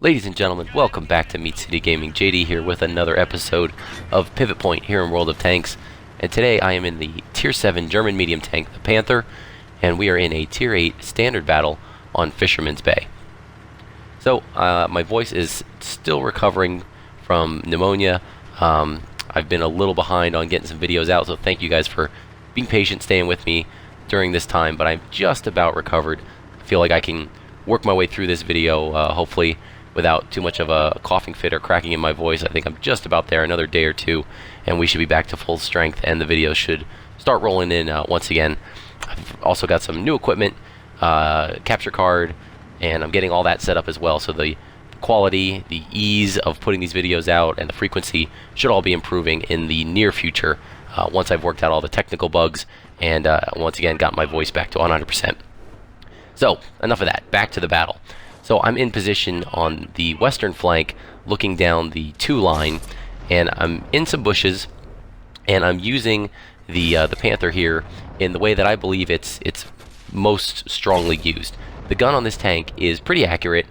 Ladies and gentlemen, welcome back to Meat City Gaming. JD here with another episode of Pivot Point here in World of Tanks. And today I am in the Tier 7 German medium tank, the Panther, and we are in a Tier 8 standard battle on Fisherman's Bay. So, my voice is still recovering from pneumonia. I've been a little behind on getting some videos out, so thank you guys for being patient, staying with me during this time, but I'm just about recovered. I feel like I can work my way through this video, hopefully without too much of a coughing fit or cracking in my voice. I think I'm just about there, another day or two, and we should be back to full strength, and the videos should start rolling in once again. I've also got some new equipment, capture card, and I'm getting all that set up as well, so the quality, the ease of putting these videos out, and the frequency should all be improving in the near future once I've worked out all the technical bugs and once again got my voice back to 100%. So, enough of that. Back to the battle. So I'm in position on the western flank, looking down the 2 line, and I'm in some bushes, and I'm using the Panther here in the way that I believe it's most strongly used. The gun on this tank is pretty accurate,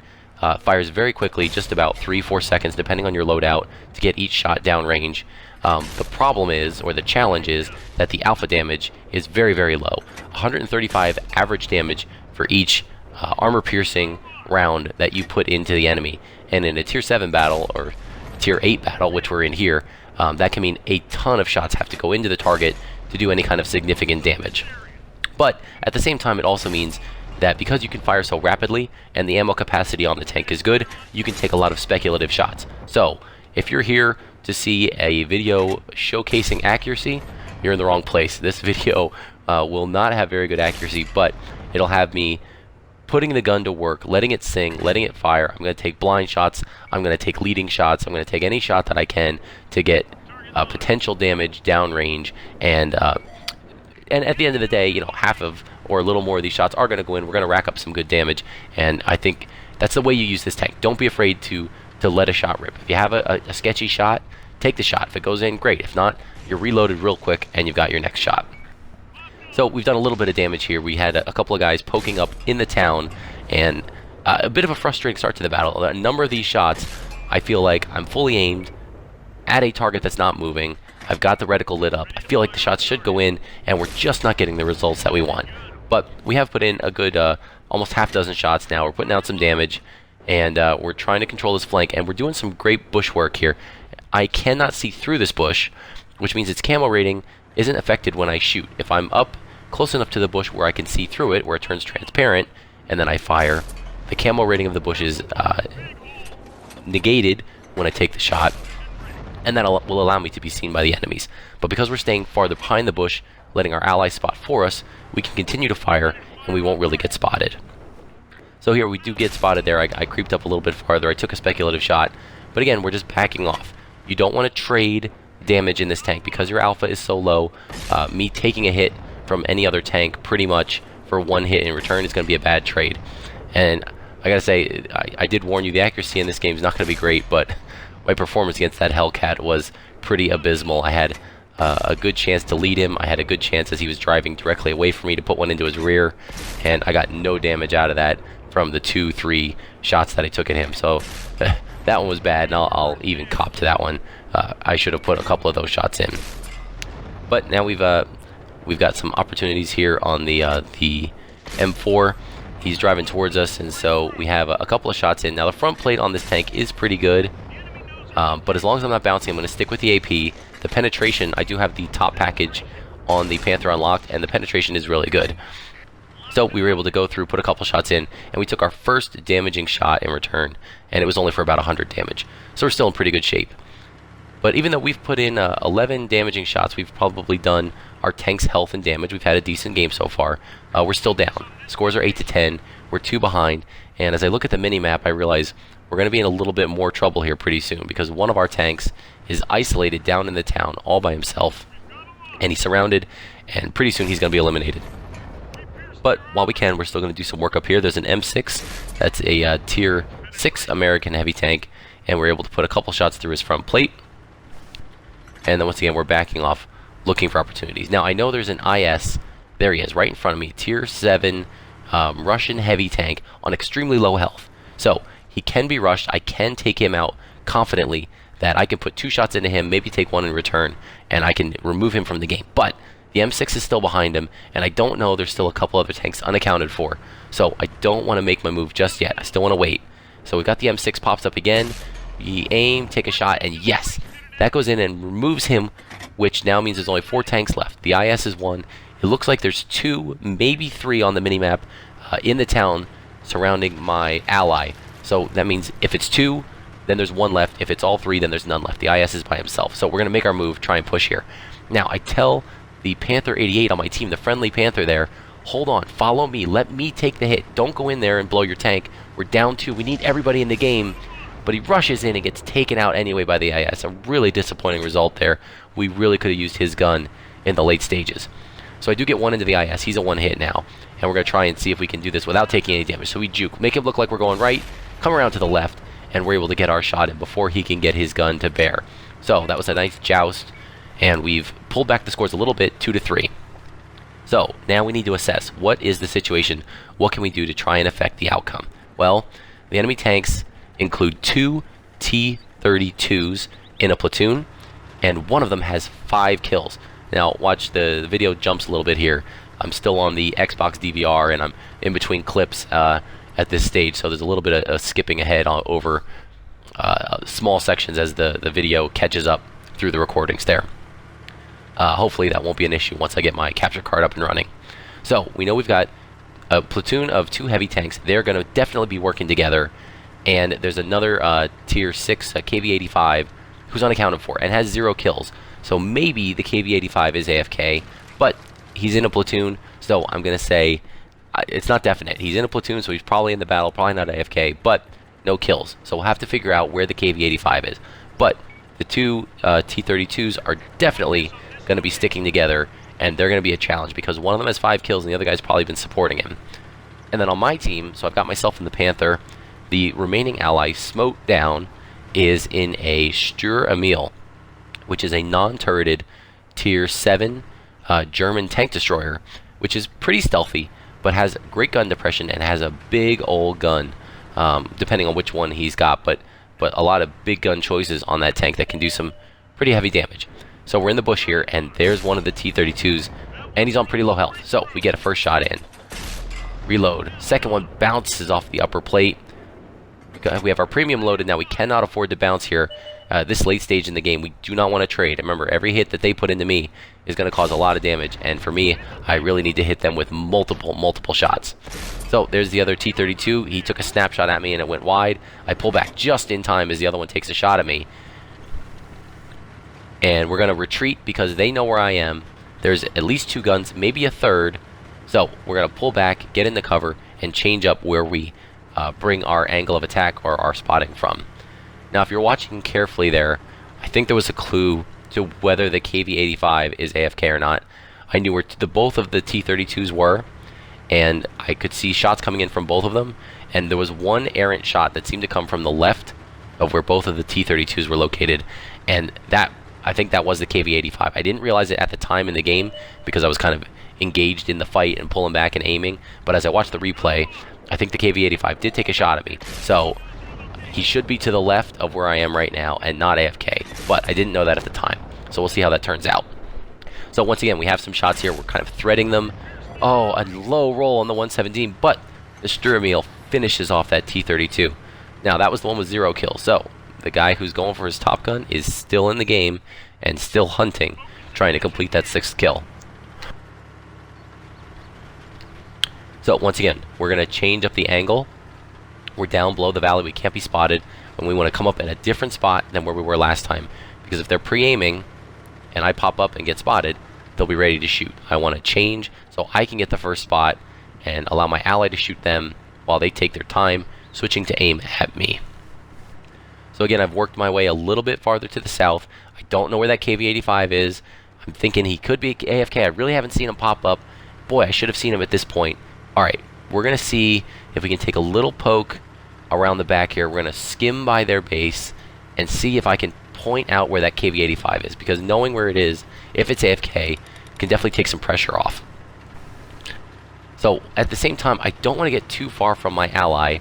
fires very quickly, just about 3-4 seconds, depending on your loadout, to get each shot downrange. The problem is, or the challenge is, that the alpha damage is very, very low. 135 average damage for each armor-piercing round that you put into the enemy. And in a Tier 7 battle, or Tier 8 battle, which we're in here, that can mean a ton of shots have to go into the target to do any kind of significant damage. But at the same time, it also means that because you can fire so rapidly and the ammo capacity on the tank is good, you can take a lot of speculative shots. So, if you're here to see a video showcasing accuracy, you're in the wrong place. This video will not have very good accuracy, but it'll have me putting the gun to work, letting it sing, letting it fire. I'm going to take blind shots, I'm going to take leading shots, I'm going to take any shot that I can to get potential damage downrange, and at the end of the day, you know, half of or a little more of these shots are going to go in. We're going to rack up some good damage, and I think that's the way you use this tank. Don't be afraid to let a shot rip. If you have a sketchy shot, take the shot. If it goes in, great. If not, you're reloaded real quick and you've got your next shot. So we've done a little bit of damage here. We had a couple of guys poking up in the town, and a bit of a frustrating start to the battle. A number of these shots, I feel like I'm fully aimed at a target that's not moving. I've got the reticle lit up. I feel like the shots should go in, and we're just not getting the results that we want. But we have put in a good almost half dozen shots now. We're putting out some damage, and we're trying to control this flank, and we're doing some great bush work here. I cannot see through this bush, which means its camo rating isn't affected when I shoot. If I'm up close enough to the bush where I can see through it, where it turns transparent, and then I fire, the camo rating of the bush is negated when I take the shot, and that will allow me to be seen by the enemies. But because we're staying farther behind the bush, letting our allies spot for us, we can continue to fire, and we won't really get spotted. So here we do get spotted there. I creeped up a little bit farther. I took a speculative shot, but again, we're just backing off. You don't want to trade damage in this tank because your alpha is so low. Me taking a hit from any other tank pretty much for one hit in return is going to be a bad trade. And I gotta say, I did warn you, the accuracy in this game is not going to be great, but my performance against that Hellcat was pretty abysmal. I had a good chance to lead him. I had a good chance as he was driving directly away from me to put one into his rear, and I got no damage out of that from the 2-3 shots that I took at him. So that one was bad, and I'll even cop to that one. I should have put a couple of those shots in. But now we've got some opportunities here on the M4. He's driving towards us, and so we have a couple of shots in. Now the front plate on this tank is pretty good, but as long as I'm not bouncing, I'm going to stick with the AP. The penetration, I do have the top package on the Panther unlocked, and the penetration is really good. So we were able to go through, put a couple shots in, and we took our first damaging shot in return, and it was only for about 100 damage. So we're still in pretty good shape. But even though we've put in 11 damaging shots, we've probably done our tank's health and damage. We've had a decent game so far. We're still down. Scores are 8-10. We're 2 behind. And as I look at the mini-map, I realize we're going to be in a little bit more trouble here pretty soon, because one of our tanks is isolated down in the town all by himself. And he's surrounded, and pretty soon he's going to be eliminated. But while we can, we're still going to do some work up here. There's an M6. That's a Tier 6 American heavy tank. And we're able to put a couple shots through his front plate. And then once again, we're backing off, looking for opportunities. Now, I know there's an IS. There he is, right in front of me. Tier 7 Russian heavy tank on extremely low health. So he can be rushed. I can take him out confidently, that I can put 2 shots into him, maybe take 1 in return, and I can remove him from the game. But the M6 is still behind him, and I don't know, there's still a couple other tanks unaccounted for. So I don't want to make my move just yet. I still want to wait. So we got the M6 pops up again. We aim, take a shot, and yes! That goes in and removes him, which now means there's only 4 tanks left. The IS is 1. It looks like there's 2, maybe 3 on the minimap in the town surrounding my ally. So that means if it's 2, then there's 1 left. If it's all 3, then there's none left. The IS is by himself. So we're going to make our move, try and push here. Now, I tell the Panther 88 on my team, the friendly Panther there, hold on, follow me, let me take the hit. Don't go in there and blow your tank. We're down 2. We need everybody in the game. But he rushes in and gets taken out anyway by the IS. A really disappointing result there. We really could have used his gun in the late stages. So I do get 1 into the IS. He's a 1 hit now. And we're going to try and see if we can do this without taking any damage. So we juke, make it look like we're going right, come around to the left, and we're able to get our shot in before he can get his gun to bear. So that was a nice joust, and we've pulled back the scores a little bit, 2-3. So now we need to assess, what is the situation? What can we do to try and affect the outcome? Well, the enemy tanks include 2 T-32s in a platoon, and one of them has 5 kills. Now watch, the video jumps a little bit here. I'm still on the Xbox DVR, and I'm in between clips at this stage, so there's a little bit of skipping ahead over small sections as the video catches up through the recordings there. Hopefully that won't be an issue once I get my capture card up and running. So we know we've got a platoon of 2 heavy tanks. They're going to definitely be working together, and there's another tier 6 KV-85 who's unaccounted for and has 0 kills. So maybe the KV-85 is AFK, but he's in a platoon, so I'm going to say it's not definite. He's in a platoon, so he's probably in the battle, probably not AFK, but no kills. So we'll have to figure out where the KV-85 is. But the 2 T-32s are definitely going to be sticking together, and they're going to be a challenge because one of them has 5 kills and the other guy's probably been supporting him. And then on my team, so I've got myself in the Panther, the remaining ally, Smote Down, is in a Stur Emil, which is a non-turreted tier 7 German tank destroyer, which is pretty stealthy, but has great gun depression and has a big old gun, depending on which one he's got, but a lot of big gun choices on that tank that can do some pretty heavy damage. So we're in the bush here, and there's one of the T-32s, and he's on pretty low health, so we get a first shot in. Reload. Second one bounces off the upper plate. We have our premium loaded now. We cannot afford to bounce here. This late stage in the game, we do not want to trade. Remember, every hit that they put into me is going to cause a lot of damage, and for me, I really need to hit them with multiple shots. So there's the other T-32. He took a snapshot at me and it went wide. I pull back just in time as the other one takes a shot at me. And we're going to retreat because they know where I am. There's at least 2 guns, maybe a third. So we're going to pull back, get in the cover, and change up where we bring our angle of attack or our spotting from. Now, if you're watching carefully there, I think there was a clue to whether the KV-85 is AFK or not. I knew where both of the T-32s were, and I could see shots coming in from both of them, and there was one errant shot that seemed to come from the left of where both of the T-32s were located, and I think that was the KV-85. I didn't realize it at the time in the game because I was kind of engaged in the fight and pulling back and aiming, but as I watched the replay, I think the KV-85 did take a shot at me. So he should be to the left of where I am right now and not AFK, but I didn't know that at the time. So we'll see how that turns out. So once again, we have some shots here. We're kind of threading them. Oh, a low roll on the 117, but the Stur Emil finishes off that T-32. Now, that was the one with 0 kills. So the guy who's going for his top gun is still in the game and still hunting, trying to complete that 6th kill. So once again, we're going to change up the angle. We're down below the valley. We can't be spotted, and we want to come up at a different spot than where we were last time. Because if they're pre-aiming and I pop up and get spotted, they'll be ready to shoot. I want to change so I can get the first spot and allow my ally to shoot them while they take their time switching to aim at me. So again, I've worked my way a little bit farther to the south. I don't know where that KV-85 is. I'm thinking he could be AFK. I really haven't seen him pop up. Boy, I should have seen him at this point. Alright, we're going to see if we can take a little poke around the back here. We're going to skim by their base and see if I can point out where that KV-85 is, because knowing where it is, if it's AFK, can definitely take some pressure off. So at the same time, I don't want to get too far from my ally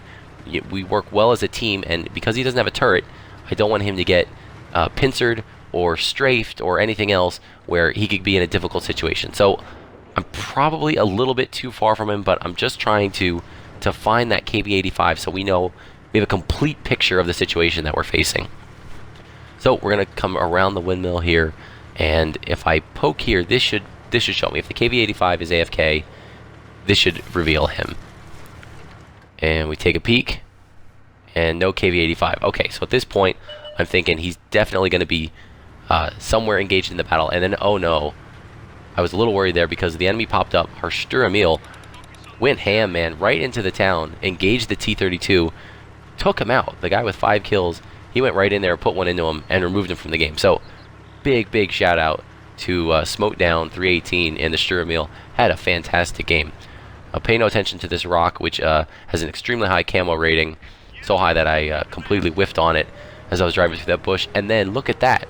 we work well as a team, and because he doesn't have a turret, I don't want him to get pincered or strafed or anything else where he could be in a difficult situation. So I'm probably a little bit too far from him, but I'm just trying to find that KV-85 so we know we have a complete picture of the situation that we're facing. So we're going to come around the windmill here, and if I poke here, this should show me. If the KV-85 is AFK, this should reveal him. And we take a peek, and no KV-85. Okay, so at this point, I'm thinking he's definitely going to be somewhere engaged in the battle. And then, oh no, I was a little worried there because the enemy popped up. Our Sturmil went ham, man, right into the town, engaged the T-32, took him out. The guy with 5 kills, he went right in there, put one into him, and removed him from the game. So, big shout out to Smoke Down 318 and the Sturmil. Had a fantastic game. Pay no attention to this rock, which has an extremely high camo rating, so high that I completely whiffed on it as I was driving through that bush. And then look at that.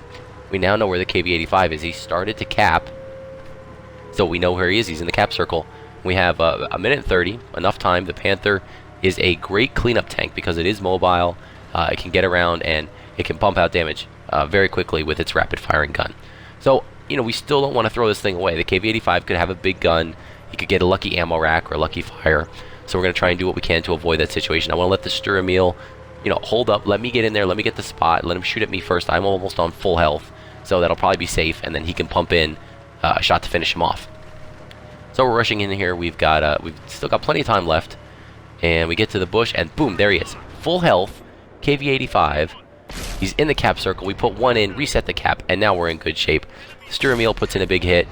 We now know where the KV-85 is. He started to cap, so we know where he is. He's in the cap circle. We have a minute and 30, enough time. The Panther is a great cleanup tank because it is mobile. It can get around and it can pump out damage very quickly with its rapid firing gun. So, you know, we still don't want to throw this thing away. The KV-85 could have a big gun. He could get a lucky ammo rack or a lucky fire. So we're going to try and do what we can to avoid that situation. I want to let the Sturmil, you know, hold up. Let me get in there. Let me get the spot. Let him shoot at me first. I'm almost on full health, so that'll probably be safe. And then he can pump in a shot to finish him off. So we're rushing in here. We've still got plenty of time left, and we get to the bush, and boom, there he is, full health, KV-85. He's in the cap circle. We put one in, reset the cap, and now we're in good shape. Sturmil puts in a big hit.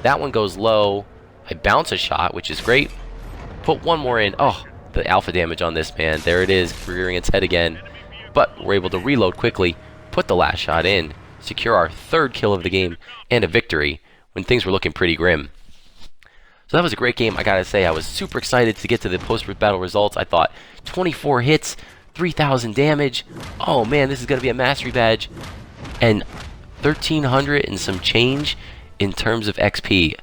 That one goes low. I bounce a shot, which is great. Put one more in. Oh, the alpha damage on this, man. There it is, rearing its head again. But we're able to reload quickly, put the last shot in, secure our 3rd kill of the game, and a victory when things were looking pretty grim. So that was a great game. I gotta say, I was super excited to get to the post-battle results. I thought 24 hits, 3,000 damage. Oh man, this is gonna be a mastery badge. And 1,300 and some change in terms of XP.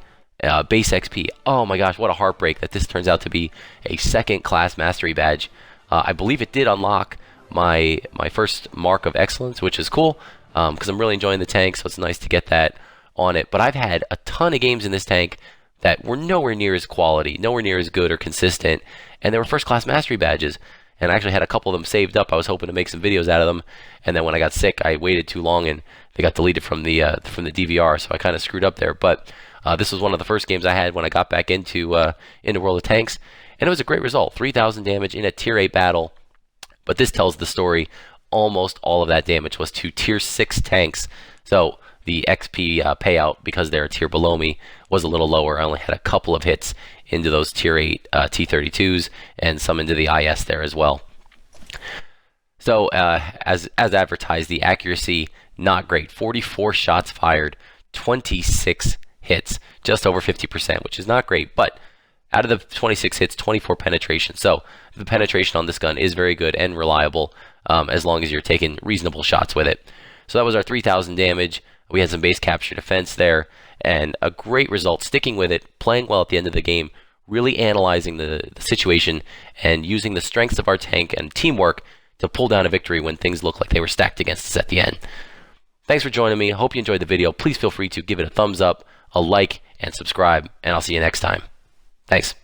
Base XP. Oh my gosh, what a heartbreak that this turns out to be a 2nd class mastery badge. I believe it did unlock my first mark of excellence, which is cool because I'm really enjoying the tank, so it's nice to get that on it. But I've had a ton of games in this tank that were nowhere near as quality, nowhere near as good or consistent, and they were first class mastery badges. And I actually had a couple of them saved up. I was hoping to make some videos out of them, and then when I got sick, I waited too long and they got deleted from the DVR, so I kind of screwed up there. But this was one of the first games I had when I got back into World of Tanks, and it was a great result. 3,000 damage in a Tier 8 battle, but this tells the story. Almost all of that damage was to Tier 6 tanks, so the XP payout, because they're a tier below me, was a little lower. I only had a couple of hits into those Tier 8 T-32s and some into the IS there as well. So as advertised, the accuracy, not great. 44 shots fired, 26 hits, just over 50%, which is not great. But out of the 26 hits, 24 penetration. So the penetration on this gun is very good and reliable as long as you're taking reasonable shots with it. So that was our 3,000 damage. We had some base capture defense there, and a great result, sticking with it, playing well at the end of the game, really analyzing the situation and using the strengths of our tank and teamwork to pull down a victory when things looked like they were stacked against us at the end. Thanks for joining me. I hope you enjoyed the video. Please feel free to give it a thumbs up, a like, and subscribe, and I'll see you next time. Thanks.